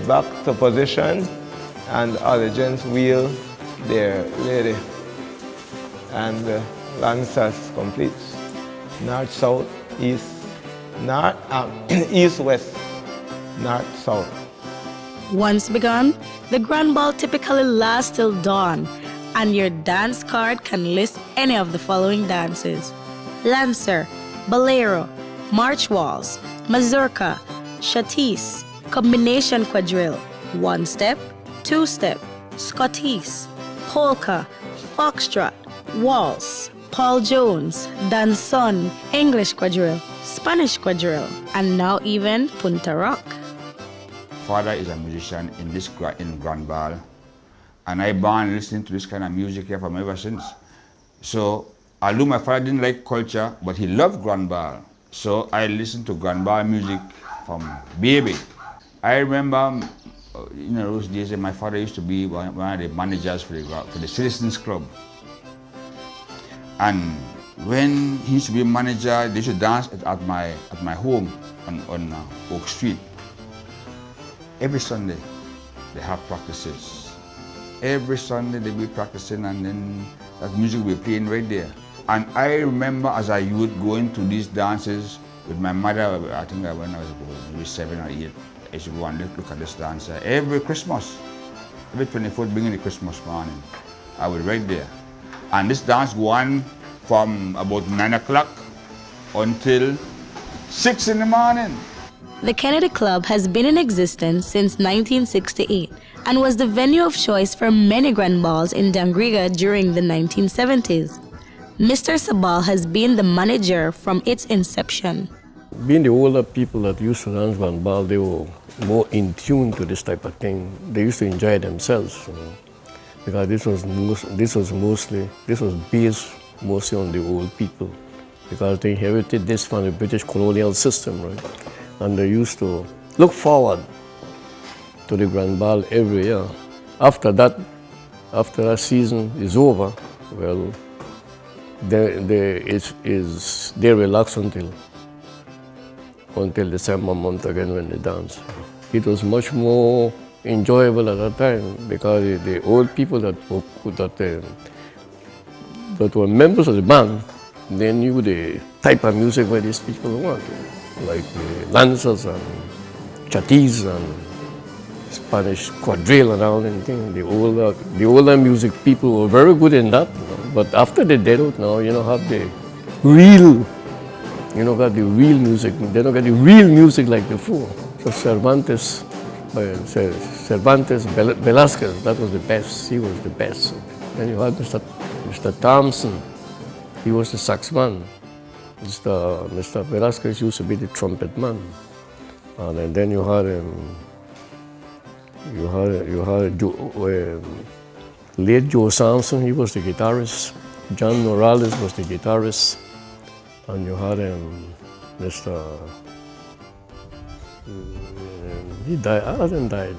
Back to position, and all the gents wheel their lady, and the lancers completes. North, south, east, north, east, west, north, south. Once begun, the grand ball typically lasts till dawn, and your dance card can list any of the following dances: Lancer, Bolero, March Waltz, Mazurka, Chatis, Combination Quadrille, One Step, Two Step, Scottis, Polka, Foxtrot, Waltz, Paul Jones, Danson, English Quadrille, Spanish Quadrille, and now even Punta Rock. Father is a musician in Grand Ball, and I born listening to this kind of music here from ever since. So although my father didn't like Kolcha, but he loved Grand Ball, so I listened to Grand Ball music from baby. I remember, those days my father used to be one of the managers for the Citizens Club. And when he used to be a manager, they used to dance at my home on Oak Street. Every Sunday, they have practices. Every Sunday they be practicing, and then that music will be playing right there. And I remember as a youth going to these dances with my mother. I think when I was maybe 7 or 8, I used to go and look at this dancer every Christmas. Every 24th, beginning of Christmas morning, I was right there. And this dance go on from about 9 o'clock until 6 in the morning. The Kennedy Club has been in existence since 1968 and was the venue of choice for many grand balls in Dangriga during the 1970s. Mr. Sabal has been the manager from its inception. Being the older people that used to dance grand ball, they were more in tune to this type of thing. They used to enjoy themselves, because this was based mostly on the old people, because they inherited this from the British colonial system, right? And they used to look forward to the grand ball every year. After that season is over, well, they relax until December month again when they dance. It was much more enjoyable at that time, because the old people that were members of the band, they knew the type of music where these people want, like the Lancers and Chatis and Spanish Quadrille and all that thing. The older music people were very good in that, but after they did it now, have the real, got the real music. They don't get the real music like before. So Cervantes, Velasquez, that was the best. He was the best. Then you had Mr. Thompson. He was the sax man. Mr. Velasquez used to be the trumpet man. And then you had late Joe Sampson. He was the guitarist. John Morales was the guitarist. And you had Mr. He died. Alan died.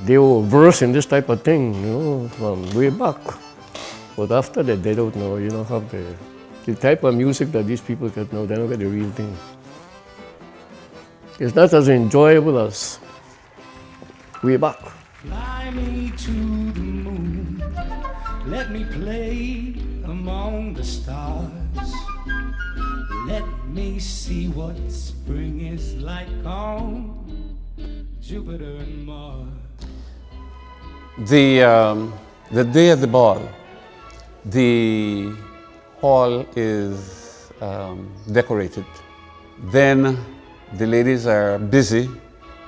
They were versed in this type of thing, from way back. But after that, they don't know. You don't have the type of music that these people get now. They don't get the real thing. It's not as enjoyable as way back. Fly me to the moon. Let me play among the stars. Let me see what spring is like on Jupiter and Mars. The day of the ball, the hall is decorated. Then the ladies are busy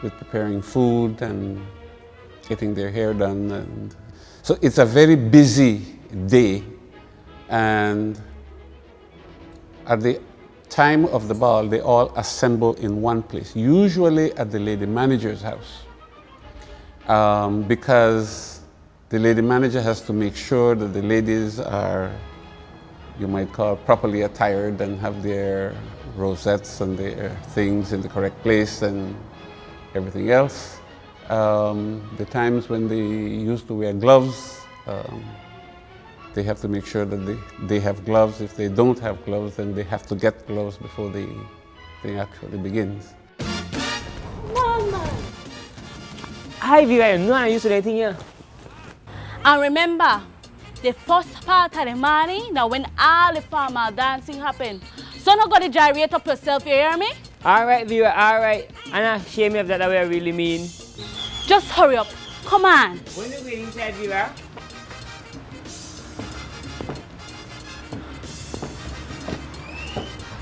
with preparing food and getting their hair done. And so it's a very busy day. And at the time of the ball, they all assemble in one place, usually at the lady manager's house, because the lady manager has to make sure that the ladies are, you might call, properly attired and have their rosettes and their things in the correct place and everything else. The times when they used to wear gloves, they have to make sure that they have gloves. If they don't have gloves, then they have to get gloves before the thing actually begins. Mama! Hi, Vera, you know I used to anything here. And remember, the first part of the morning, now when all the formal dancing happen. So not got to gyrate up yourself, you hear me? Alright, Vera, alright. And I shame if that's what I really mean. Just hurry up. Come on. When you go inside, Vera?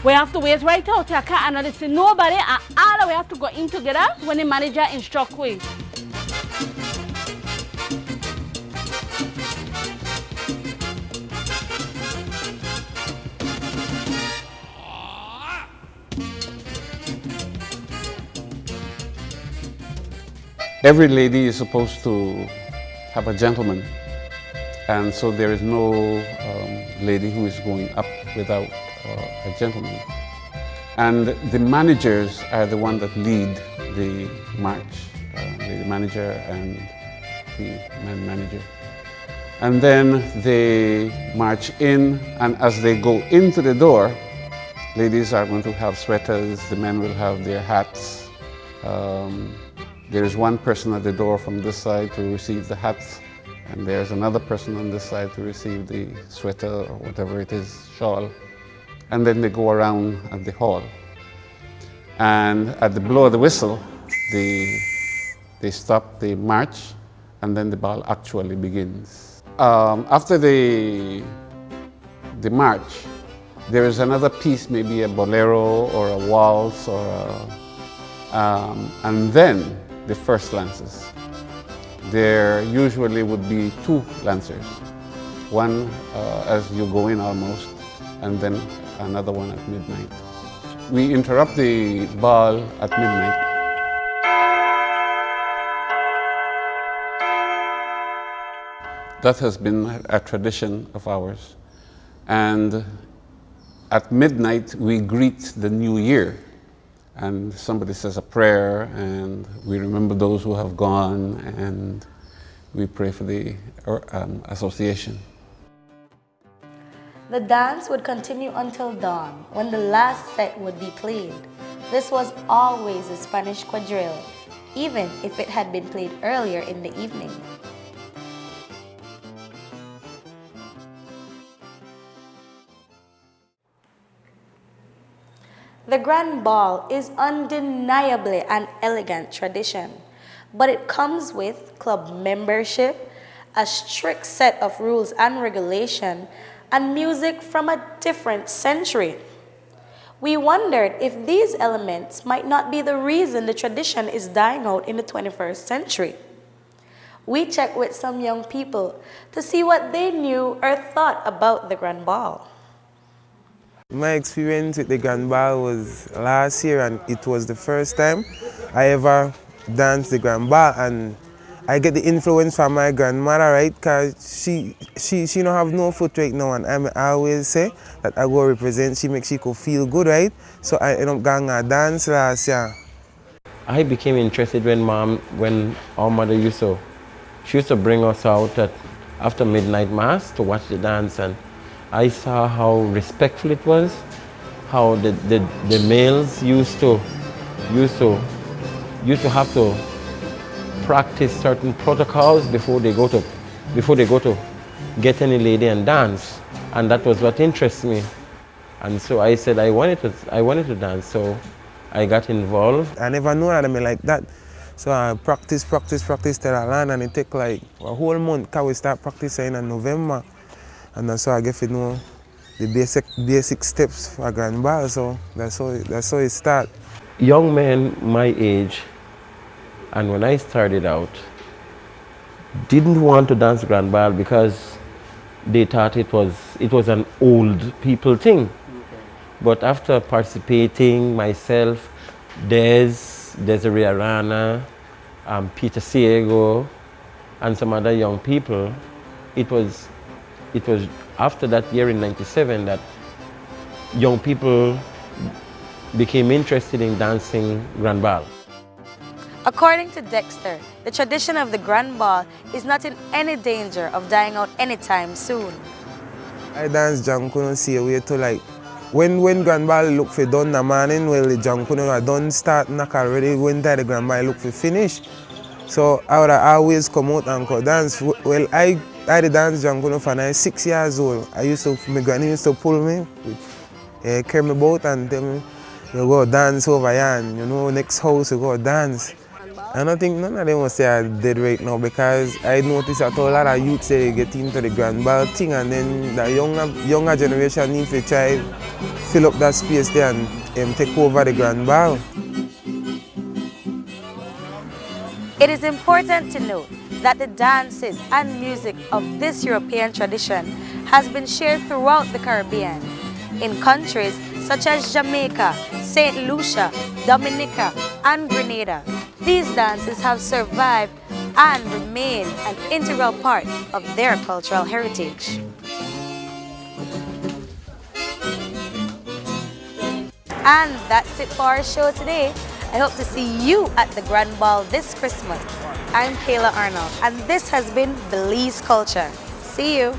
We have to wait right out. I can't listen nobody, and all we have to go in together when the manager instruct we. Every lady is supposed to have a gentleman, and so there is no lady who is going up without a gentleman. And the managers are the one that lead the march, the manager and the man manager. And then they march in, and as they go into the door, ladies are going to have sweaters, the men will have their hats. There is one person at the door from this side to receive the hats, and there's another person on this side to receive the sweater or whatever it is, shawl. And then they go around at the hall. And at the blow of the whistle, they stop the march, and then the ball actually begins. After the march, there is another piece, maybe a bolero or a waltz, or and then the first lances. There usually would be two lancers, one as you go in almost, and then another one at midnight. We interrupt the ball at midnight. That has been a tradition of ours. And at midnight, we greet the new year. And somebody says a prayer, and we remember those who have gone, and we pray for the association. The dance would continue until dawn, when the last set would be played. This was always a Spanish quadrille, even if it had been played earlier in the evening. The Grand Ball is undeniably an elegant tradition, but it comes with club membership, a strict set of rules and regulation, and music from a different century. We wondered if these elements might not be the reason the tradition is dying out in the 21st century. We checked with some young people to see what they knew or thought about the Grand Ball. My experience with the Grand Ball was last year, and it was the first time I ever danced the Grand Ball, and I get the influence from my grandmother, right? Because she don't have no foot right now, and I always say that I go represent, she makes she go feel good, right? So I end up going to dance last year. I became interested when our mother used to bring us out after midnight mass to watch the dance, and I saw how respectful it was, how the males used to have to practice certain protocols before they go to get any lady and dance, and that was what interests me. And so I said I wanted to dance, so I got involved. I never knew them like that, so I practice till I learn, and it take like a whole month because we start practicing in November. And that's how I get to know the basic steps for Grand Ball, so that's how it starts. Young men my age, and when I started out, didn't want to dance Grand Ball because they thought it was an old people thing. Okay. But after participating myself, Desiree Arana, Peter Ciego, and some other young people, it was after that year in '97 that young people became interested in dancing Grand Ball. According to Dexter, the tradition of the Grand Ball is not in any danger of dying out anytime soon. I dance Jankuno see a way to like, when Grand Ball look for done in the morning, well the Jankuno are done start knock already, when the Grand Ball look for finish. So I would always come out and go dance. Well, I the dance jam when I was 6 years old. My granny used to pull me, carry me about and tell me, you go dance over here and next house you go dance. I don't think none of them will say I'm dead right now because I noticed that a lot of youths say they get into the grand ball thing and then the younger generation needs to try fill up that space there and take over the grand ball. It is important to note that the dances and music of this European tradition has been shared throughout the Caribbean in countries such as Jamaica, St. Lucia, Dominica, and Grenada. These dances have survived and remain an integral part of their cultural heritage. And that's it for our show today. I hope to see you at the Grand Ball this Christmas. I'm Kayla Arnold, and this has been Belize Culture. See you!